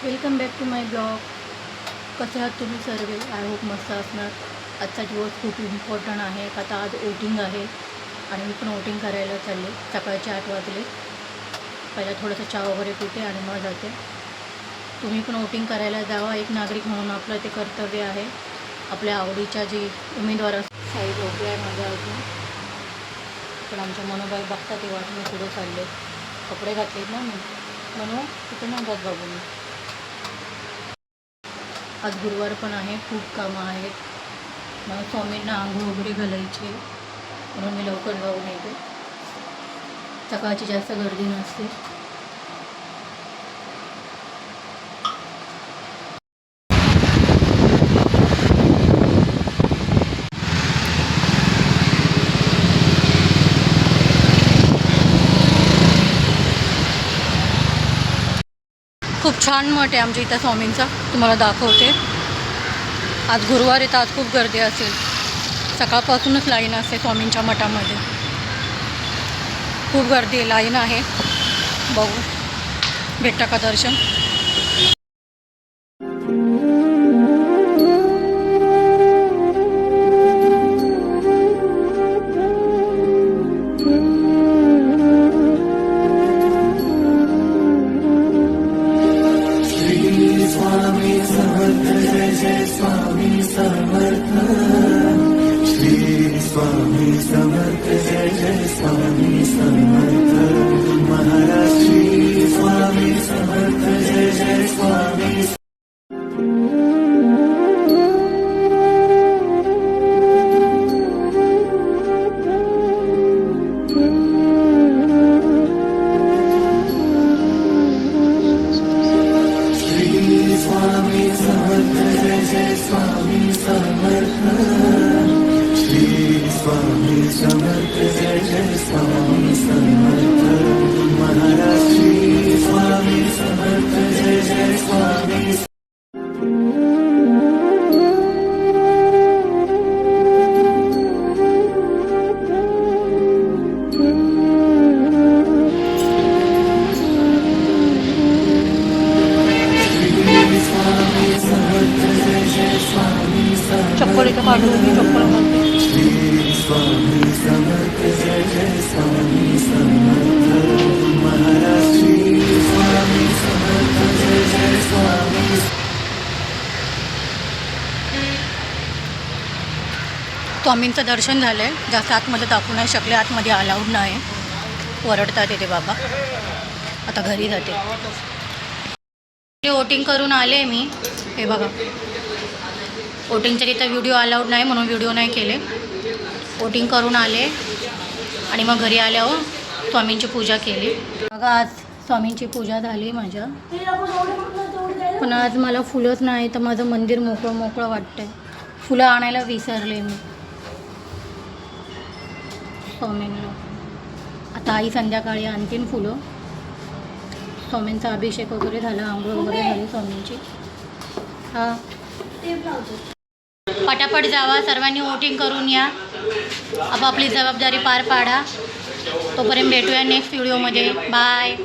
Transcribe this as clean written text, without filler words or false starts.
Welcome back to my blog. कसे आहात तुम्ही सर्व? आय होप मस्त असणार. आजचा दिवस खूप इम्पॉर्टंट आहे. आता आज वोटिंग आहे आणि मी पण वोटिंग करायला चालले. सकाळचे 8 वाजले. पहिला थोडंसं चहा वगैरे पिते आणि मग जाते. तुम्ही पण वोटिंग करायला जावा. एक नागरिक म्हणून आपलं ते कर्तव्य आहे. आपल्या आवडीच्या जे उमेदवार असतात. साई झोपले आहे माझ्या अजून, पण आमच्या मनोबाई बघतात ते वाट मी पुढे चालले. कपडे घातलेत ना मी, म्हणून तिथं नाही जात बाबू मी. आज गुरुवार पण आहे, खूप कामं आहेत. मग स्वामींना आंघोळ वगैरे घालायची, म्हणून मी लवकर जाऊन येते. सकाळची जास्त गर्दी नसते. खूप छान मठ आहे आमच्या इथं स्वामींचा, तुम्हाला दाखवते. आज गुरुवार आहे तर आज खूप गर्दी असेल. सकाळपासूनच लाईन असते स्वामींच्या मठामध्ये. खूप गर्दी आहे, लाईन आहे. बघू भेटतं का दर्शन. स्वामी समर्थ जय जय स्वामी समर्थ. श्री स्वामी समर्थ जय जय स्वामी समर्थ. महाराज श्री स्वामी समर्थ जय जय स्वामी. स्वामी समर्थ जय जय स्वामी समर्थ. श्री स्वामी समर्थ जय जय स्वामी समर्थ. महाराज श्री स्वामी समर्थ जय जय स्वामी. चप्पल इथं पाठवून मी चप्पल घालते. श्री स्वामी समर्थ जय जय स्वामी समर्थ. महाराज श्री स्वामी समर्थ जय जय स्वामी. स्वामींचं दर्शन झालं आहे. जास्त आतमध्ये दाखवू नाही शकले, आतमध्ये अलाउड नाही, ओरडतात येते बाबा. आता घरी जाते. वोटिंग करून आले मी. हे बघा, वोटिंगच्या तिथं व्हिडिओ अलाउड नाही म्हणून व्हिडिओ नाही केले. वोटिंग करून आले आणि मग घरी आल्यावर स्वामींची पूजा केली. बघा, आज स्वामींची पूजा झाली माझ्या. पण आज मला फुलंच नाही तर माझं मंदिर मोकळं मोकळं वाटतंय. फुलं आणायला विसरले मी स्वामींना. आता आई संध्याकाळी आणतीन फुलं. स्वामींचा अभिषेक वगैरे झाला, आंघोळ वगैरे झाली स्वामींची. हां, पटापट जावा, सर्वांनी वोटिंग करून या. आपापली जबाबदारी पार पाडा. तोपर्यंत भेटूया नेक्स्ट व्हिडिओमध्ये. बाय.